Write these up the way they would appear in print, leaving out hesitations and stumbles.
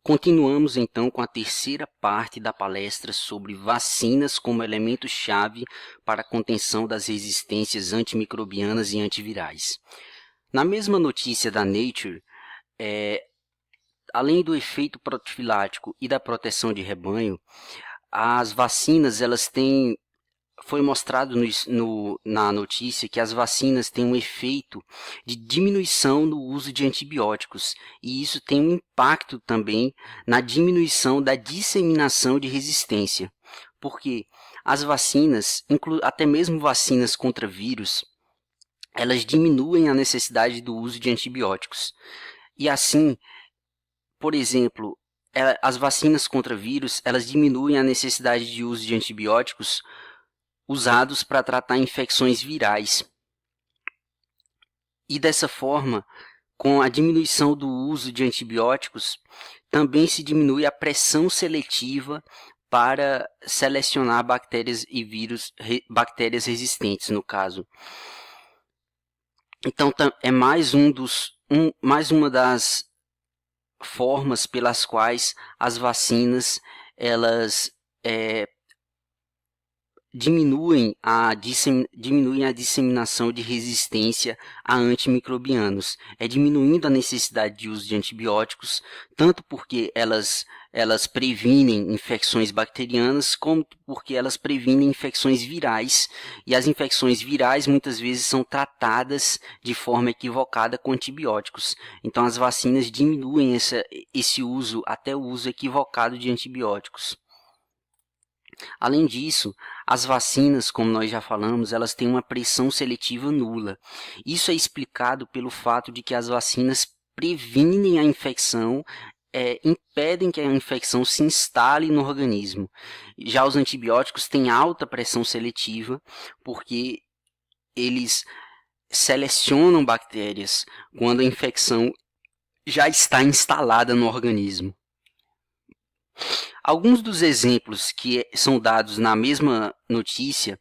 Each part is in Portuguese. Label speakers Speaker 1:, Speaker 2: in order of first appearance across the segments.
Speaker 1: Continuamos então com a terceira parte da palestra sobre vacinas como elemento-chave para a contenção das resistências antimicrobianas e antivirais. Na mesma notícia da Nature, além do efeito profilático e da proteção de rebanho, as vacinas foi mostrado na notícia que as vacinas têm um efeito de diminuição no uso de antibióticos, e isso tem um impacto também na diminuição da disseminação de resistência, porque as vacinas, até mesmo vacinas contra vírus, elas diminuem a necessidade do uso de antibióticos. E assim, por exemplo, as vacinas contra vírus, elas diminuem a necessidade de uso de antibióticos usados para tratar infecções virais. E dessa forma, com a diminuição do uso de antibióticos, também se diminui a pressão seletiva para selecionar bactérias e vírus, bactérias resistentes, no caso. Então, é mais uma das formas pelas quais as vacinas elas diminuem a disseminação de resistência a antimicrobianos, diminuindo a necessidade de uso de antibióticos, tanto porque elas previnem infecções bacterianas, como porque elas previnem infecções virais, e as infecções virais muitas vezes são tratadas de forma equivocada com antibióticos. Então as vacinas diminuem esse uso, até o uso equivocado de antibióticos. Além disso, as vacinas, como nós já falamos, elas têm uma pressão seletiva nula. Isso é explicado pelo fato de que as vacinas previnem a infecção, impedem que a infecção se instale no organismo. Já os antibióticos têm alta pressão seletiva, porque eles selecionam bactérias quando a infecção já está instalada no organismo. Alguns dos exemplos que são dados na mesma notícia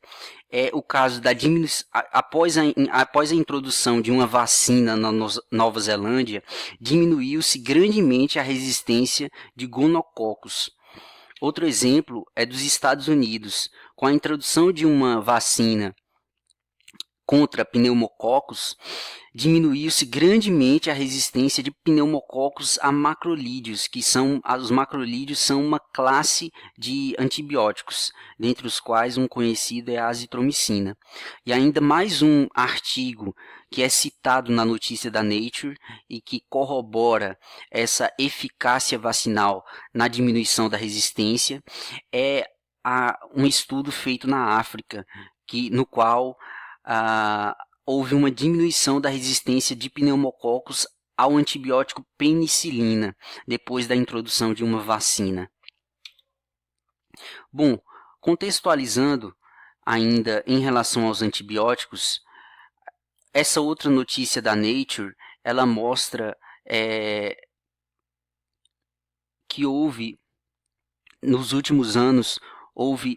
Speaker 1: é o caso da diminuição, após a introdução de uma vacina na Nova Zelândia, diminuiu-se grandemente a resistência de gonococos. Outro exemplo é dos Estados Unidos. Com a introdução de uma vacina contra pneumococos, diminuiu-se grandemente a resistência de pneumococos a macrolídeos, os macrolídeos são uma classe de antibióticos, dentre os quais um conhecido é a azitromicina. E ainda mais um artigo que é citado na notícia da Nature e que corrobora essa eficácia vacinal na diminuição da resistência é um estudo feito na África, no qual houve uma diminuição da resistência de pneumococos ao antibiótico penicilina, depois da introdução de uma vacina. Bom, contextualizando ainda em relação aos antibióticos, essa outra notícia da Nature, ela mostra que nos últimos anos, houve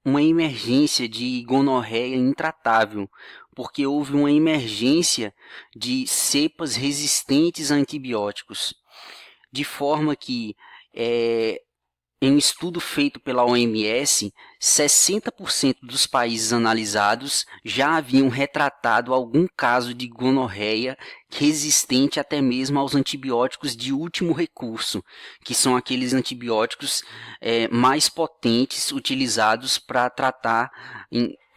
Speaker 1: uma emergência de gonorreia intratável, porque houve uma emergência de cepas resistentes a antibióticos, de forma que, em um estudo feito pela OMS, 60% dos países analisados já haviam retratado algum caso de gonorreia resistente até mesmo aos antibióticos de último recurso, que são aqueles antibióticos mais potentes utilizados para tratar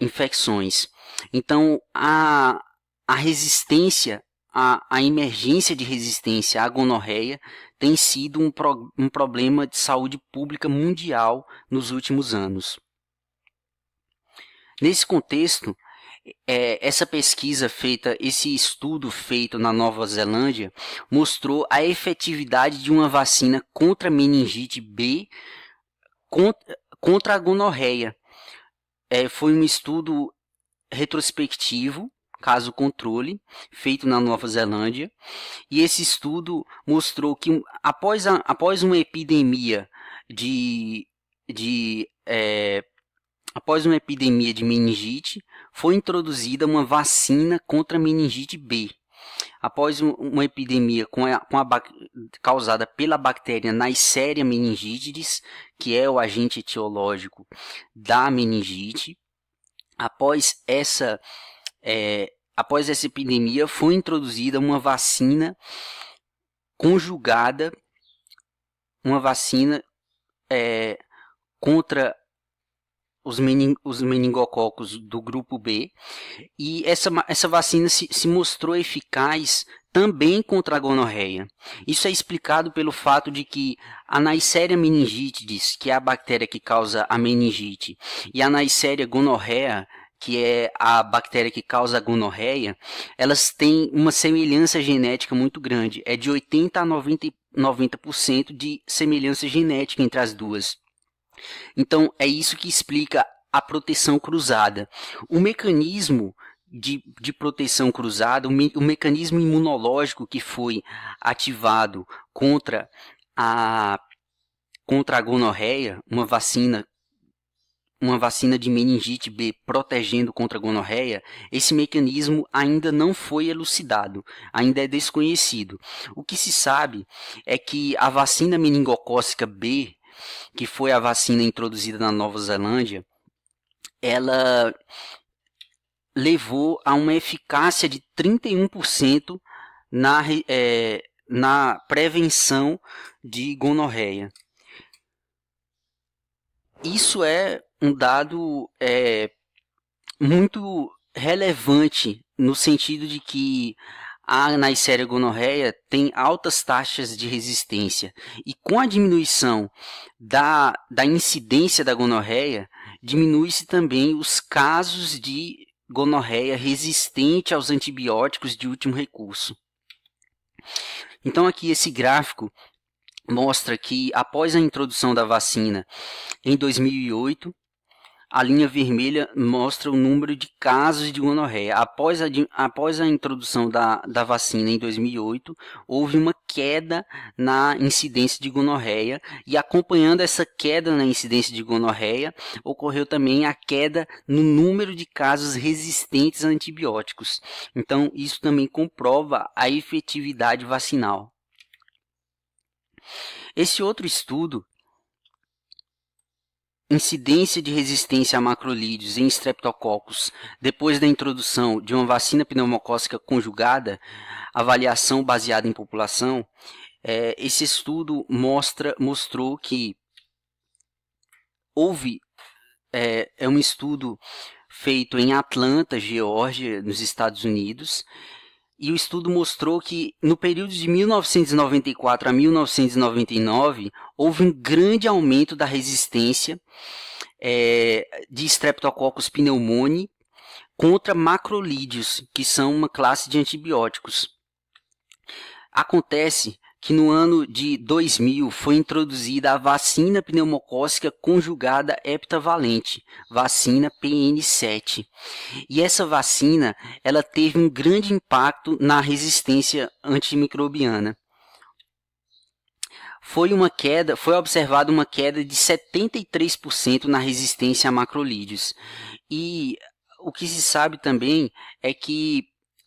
Speaker 1: infecções. Então, a resistência, a emergência de resistência à gonorreia tem sido um problema de saúde pública mundial nos últimos anos. Nesse contexto, esse estudo feito na Nova Zelândia mostrou a efetividade de uma vacina contra a meningite B contra a gonorreia. Foi um estudo retrospectivo, caso controle, feito na Nova Zelândia, e esse estudo mostrou que após uma epidemia de meningite, foi introduzida uma vacina contra a meningite B. uma epidemia causada pela bactéria Neisseria meningitidis, que é o agente etiológico da meningite. Após essa epidemia, foi introduzida uma vacina conjugada, uma vacina contra os meningococos do grupo B, e essa vacina se mostrou eficaz também contra a gonorreia. Isso é explicado pelo fato de que a Neisseria meningitidis, que é a bactéria que causa a meningite, e a Neisseria gonorrhea, que é a bactéria que causa a gonorreia, elas têm uma semelhança genética muito grande. É de 80% a 90% de semelhança genética entre as duas. Então, é isso que explica a proteção cruzada. O mecanismo de proteção cruzada, o mecanismo imunológico que foi ativado contra a gonorreia, uma vacina de meningite B protegendo contra a gonorreia, esse mecanismo ainda não foi elucidado, ainda é desconhecido. O que se sabe é que a vacina meningocócica B, que foi a vacina introduzida na Nova Zelândia, ela levou a uma eficácia de 31% na prevenção de gonorreia. Isso é um dado muito relevante no sentido de que a Neisseria gonorrhea tem altas taxas de resistência, e com a diminuição da incidência da gonorreia, diminui-se também os casos de gonorreia resistente aos antibióticos de último recurso. Então aqui esse gráfico mostra que após a introdução da vacina em 2008, a linha vermelha mostra o número de casos de gonorreia. Após a introdução da vacina em 2008, houve uma queda na incidência de gonorreia, e acompanhando essa queda na incidência de gonorreia, ocorreu também a queda no número de casos resistentes a antibióticos. Então, isso também comprova a efetividade vacinal. Esse outro estudo, incidência de resistência a macrolídeos em Streptococcus depois da introdução de uma vacina pneumocócica conjugada, avaliação baseada em população, esse estudo mostrou que houve, é um estudo feito em Atlanta, Geórgia, nos Estados Unidos, e o estudo mostrou que no período de 1994 a 1999 houve um grande aumento da resistência de Streptococcus pneumoniae contra macrolídeos, que são uma classe de antibióticos. Acontece que no ano de 2000 foi introduzida a vacina pneumocócica conjugada heptavalente, vacina PN7. E essa vacina, ela teve um grande impacto na resistência antimicrobiana. Foi observada uma queda de 73% na resistência a macrolídeos. E o que se sabe também é que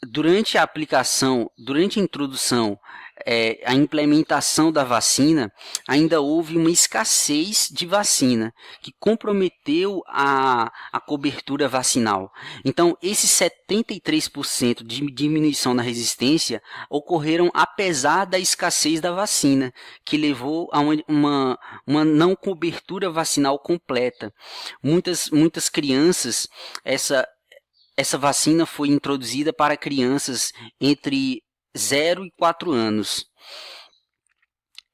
Speaker 1: durante a introdução, a implementação da vacina, ainda houve uma escassez de vacina, que comprometeu a cobertura vacinal. Então, esses 73% de diminuição na resistência ocorreram apesar da escassez da vacina, que levou a uma não cobertura vacinal completa. Muitas crianças, essa vacina foi introduzida para crianças entre 0 e 4 anos.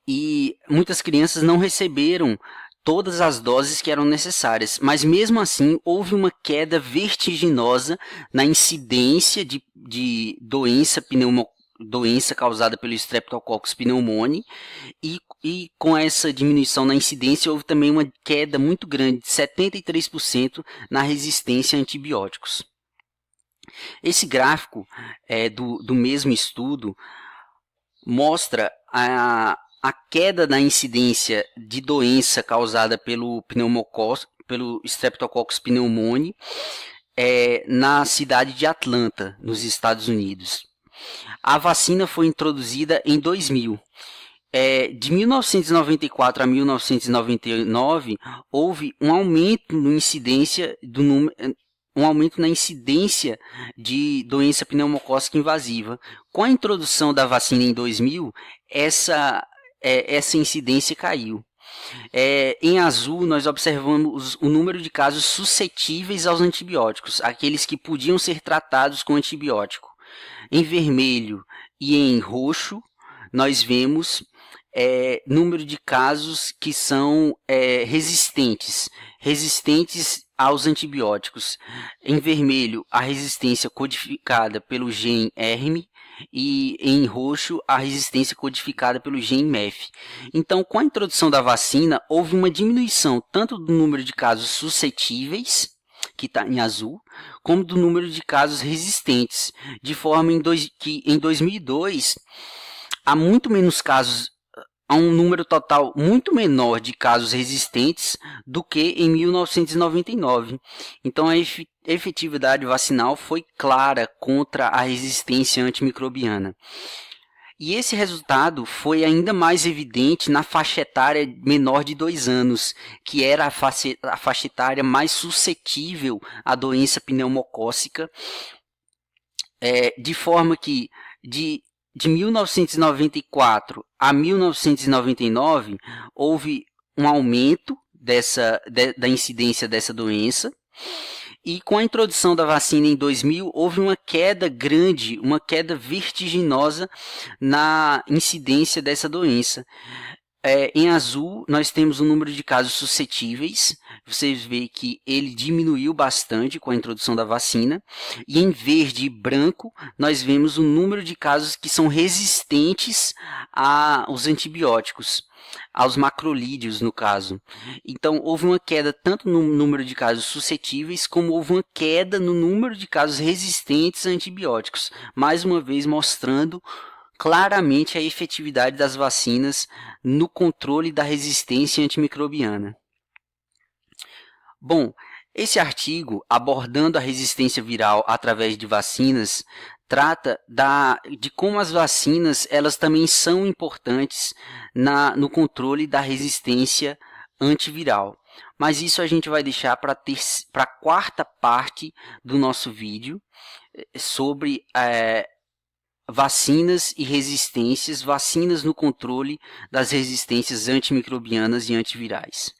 Speaker 1: E muitas crianças não receberam todas as doses que eram necessárias, mas mesmo assim houve uma queda vertiginosa na incidência de doença causada pelo Streptococcus pneumoniae, e com essa diminuição na incidência houve também uma queda muito grande, de 73% na resistência a antibióticos. Esse gráfico do mesmo estudo mostra a queda na incidência de doença causada pelo Streptococcus pneumoniae na cidade de Atlanta, nos Estados Unidos. A vacina foi introduzida em 2000. De 1994 a 1999, houve um aumento no incidência do número, um aumento na incidência de doença pneumocócica invasiva. Com a introdução da vacina em 2000, essa incidência caiu. Em azul, nós observamos o número de casos suscetíveis aos antibióticos, aqueles que podiam ser tratados com antibiótico. Em vermelho e em roxo, nós vemos número de casos que são resistentes aos antibióticos. Em vermelho, a resistência codificada pelo gene ERM, e em roxo a resistência codificada pelo gene MEF. Então, com a introdução da vacina, houve uma diminuição tanto do número de casos suscetíveis, que está em azul, como do número de casos resistentes, de forma que em 2002 há muito menos casos, há um número total muito menor de casos resistentes do que em 1999. Então, a efetividade vacinal foi clara contra a resistência antimicrobiana. E esse resultado foi ainda mais evidente na faixa etária menor de 2 anos, que era a faixa etária mais suscetível à doença pneumocócica, de forma que de 1994 a 1999 houve um aumento da incidência dessa doença. E com a introdução da vacina em 2000, houve uma queda grande, uma queda vertiginosa na incidência dessa doença. Em azul, nós temos o número de casos suscetíveis. Vocês veem que ele diminuiu bastante com a introdução da vacina. E em verde e branco, nós vemos o número de casos que são resistentes aos antibióticos, aos macrolídeos, no caso. Então, houve uma queda tanto no número de casos suscetíveis, como houve uma queda no número de casos resistentes a antibióticos, mais uma vez mostrando claramente a efetividade das vacinas no controle da resistência antimicrobiana. Bom, esse artigo, abordando a resistência viral através de vacinas, trata de como as vacinas elas também são importantes no controle da resistência antiviral. Mas isso a gente vai deixar para a quarta parte do nosso vídeo sobre vacinas e resistências, vacinas no controle das resistências antimicrobianas e antivirais.